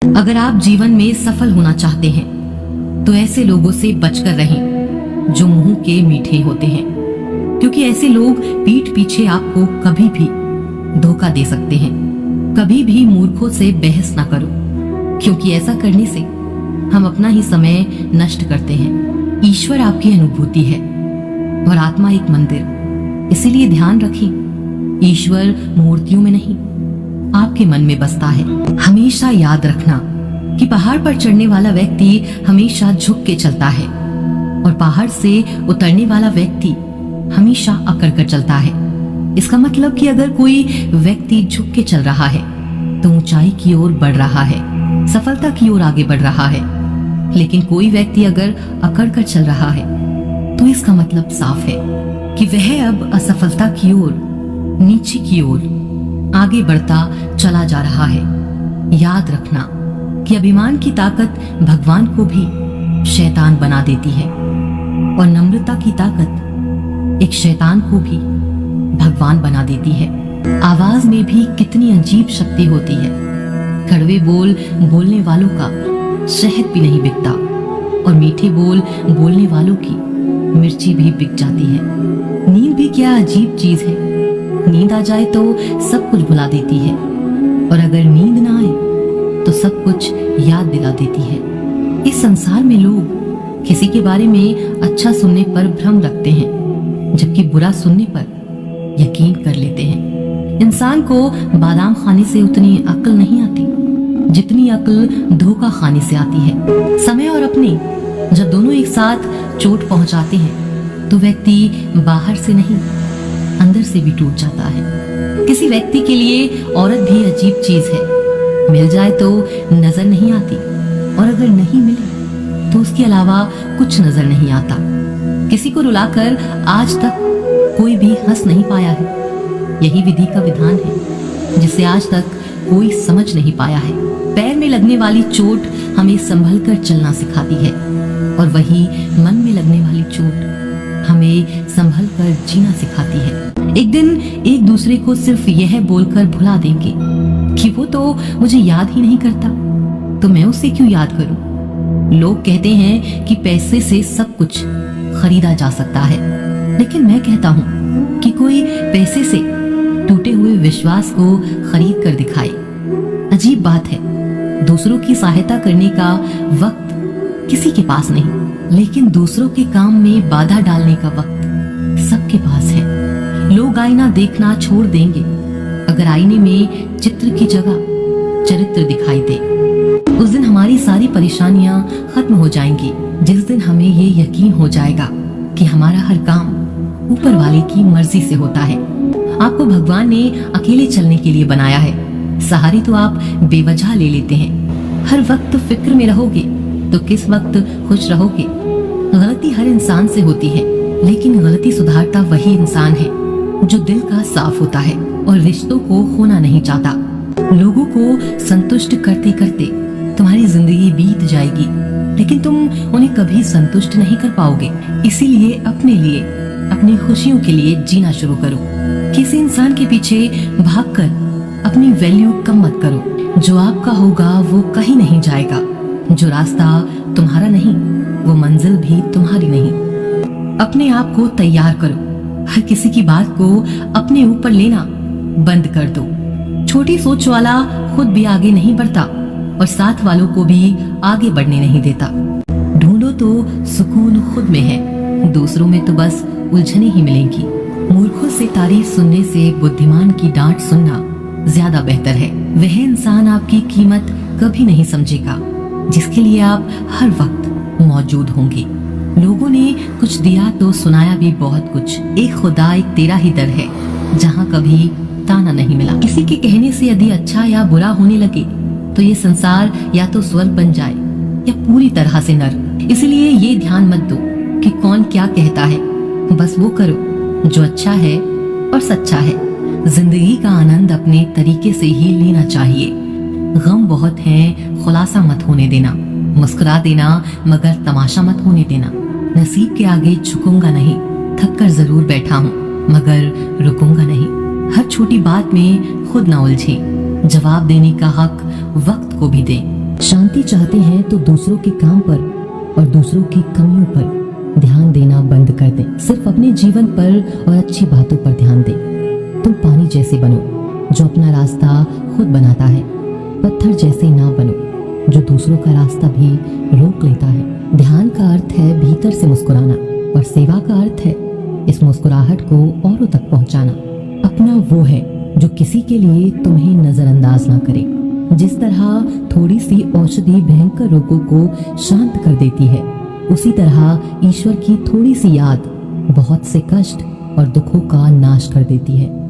अगर आप जीवन में सफल होना चाहते हैं तो ऐसे लोगों से बचकर रहें जो मुंह के मीठे होते हैं, क्योंकि ऐसे लोग पीठ पीछे आपको कभी भी धोखा दे सकते हैं। कभी भी मूर्खों से बहस ना करो, क्योंकि ऐसा करने से हम अपना ही समय नष्ट करते हैं। ईश्वर आपकी अनुभूति है और आत्मा एक मंदिर, इसीलिए ध्यान रखें, ईश्वर मूर्तियों में नहीं आपके मन में बसता है। हमेशा याद रखना कि पहाड़ पर चढ़ने वाला व्यक्ति हमेशा झुक के चलता है और पहाड़ से उतरने वाला व्यक्ति हमेशा अकड़ कर चलता है। इसका मतलब कि अगर कोई व्यक्ति झुक के चल रहा है तो ऊंचाई की ओर बढ़ रहा है, सफलता की ओर आगे बढ़ रहा है। लेकिन कोई व्यक्ति अगर अकड़ कर चल रहा है तो इसका मतलब साफ है कि वह अब असफलता की ओर, नीचे की ओर आगे बढ़ता चला जा रहा है। याद रखना कि अभिमान की ताकत भगवान को भी शैतान बना देती है और नम्रता की ताकत एक शैतान को भी भगवान बना देती है। आवाज में भी कितनी अजीब शक्ति होती है। कड़वे बोल बोलने वालों का शहद भी नहीं बिकता और मीठे बोल बोलने वालों की मिर्ची भी बिक जाती है। नींद भी क्या अजीब चीज है। नींद आ जाए तो सब कुछ भुला देती है और अगर नींद ना आए तो सब कुछ याद दिला देती है। इस संसार में लोग किसी के बारे में अच्छा सुनने पर भ्रम रखते हैं, जबकि बुरा सुनने पर यकीन कर लेते हैं। इंसान को बादाम खाने से उतनी अक्ल नहीं आती जितनी अक्ल धोखा खाने से आती है। समय और अपने जब दोनों एक साथ चोट पहुंचाते हैं तो व्यक्ति बाहर से नहीं अंदर से भी टूट जाता है। किसी व्यक्ति के लिए औरत भी अजीब चीज है। मिल जाए तो नजर नहीं आती और अगर नहीं मिले तो उसके अलावा कुछ नजर नहीं आता। किसी को रुलाकर आज तक कोई भी हंस नहीं पाया है। यही विधि का विधान है जिसे आज तक कोई समझ नहीं पाया है। पैर में लगने वाली चोट हमें संभल कर चलना सिखाती है और वही मन में लगने वाली चोट हमें संभल कर जीना सिखाती है। एक दिन एक दूसरे को सिर्फ यह बोलकर भुला देंगे कि वो तो मुझे याद ही नहीं करता, तो मैं उसे क्यों याद करूं। लोग कहते हैं कि पैसे से सब कुछ खरीदा जा सकता है, लेकिन मैं कहता हूं कि कोई पैसे से टूटे हुए विश्वास को खरीद कर दिखाए। अजीब बात है, दूसरों की सहायता करने का वक्त किसी के पास नहीं, लेकिन दूसरों के काम में बाधा डालने का वक्त सबके पास है। लोग आईना देखना छोड़ देंगे अगर आईने में चित्र की जगह चरित्र दिखाई दे। उस दिन हमारी सारी परेशानियां खत्म हो जाएंगी, जिस दिन हमें ये यकीन हो जाएगा कि हमारा हर काम ऊपर वाले की मर्जी से होता है। आपको भगवान ने अकेले चलने के लिए बनाया है, सहारे तो आप बेवजह ले लेते हैं। हर वक्त फिक्र में रहोगे तो किस वक्त खुश रहोगे। गलती हर इंसान से होती है, लेकिन गलती सुधारता वही इंसान है जो दिल का साफ होता है और रिश्तों को खोना नहीं चाहता। लोगों को संतुष्ट करते करते तुम्हारी जिंदगी बीत जाएगी, लेकिन तुम उन्हें कभी संतुष्ट नहीं कर पाओगे। इसीलिए अपने लिए, अपनी खुशियों के लिए जीना शुरू करो। किसी इंसान के पीछे भागकर अपनी वैल्यू कम मत करो। जो आपका होगा वो कहीं नहीं जाएगा। जो रास्ता तुम्हारा नहीं वो मंजिल भी तुम्हारी नहीं। अपने आप को तैयार करो। हर किसी की बात को अपने ऊपर लेना बंद कर दो। छोटी सोच वाला खुद भी आगे नहीं बढ़ता और साथ वालों को भी आगे बढ़ने नहीं देता। ढूंढो तो सुकून खुद में है, दूसरों में तो बस उलझने ही मिलेंगी। मूर्खों से तारीफ सुनने से बुद्धिमान की डांट सुनना ज्यादा बेहतर है। वह इंसान आपकी कीमत कभी नहीं समझेगा जिसके लिए आप हर वक्त मौजूद होंगे। लोगों ने कुछ दिया तो सुनाया भी बहुत कुछ। एक खुदा एक तेरा ही दर है जहाँ कभी ताना नहीं मिला। किसी के कहने से यदि अच्छा या बुरा होने लगे तो ये संसार या तो स्वर्ग बन जाए या पूरी तरह से नर्क। इसलिए ये ध्यान मत दो कि कौन क्या कहता है, बस वो करो जो अच्छा है और सच्चा है। जिंदगी का आनंद अपने तरीके से ही लेना चाहिए। गम बहुत है, खुलासा मत होने देना। मुस्कुरा देना मगर तमाशा मत होने देना। नसीब के आगे झुकूंगा नहीं, थक कर जरूर बैठा हूँ मगर रुकूंगा नहीं। हर छोटी बात में खुद न उलझे, जवाब देने का हक वक्त को भी दें। शांति चाहते हैं तो दूसरों के काम पर और दूसरों की कमियों पर ध्यान देना बंद कर दें। सिर्फ अपने जीवन पर और अच्छी बातों पर ध्यान दें। तुम पानी जैसे बनो जो अपना रास्ता खुद बनाता है। पत्थर जैसे ना बनो जो दूसरों का रास्ता भी रोक लेता है। ध्यान का अर्थ है भीतर से मुस्कुराना और सेवा का अर्थ है इस मुस्कुराहट को औरों तक पहुंचाना। अपना वो है जो किसी के लिए तुम्हें नजरअंदाज ना करे। जिस तरह थोड़ी सी औषधि भयंकर रोगों को शांत कर देती है, उसी तरह ईश्वर की थोड़ी सी याद बहुत से कष्ट और दुखों का नाश कर देती है।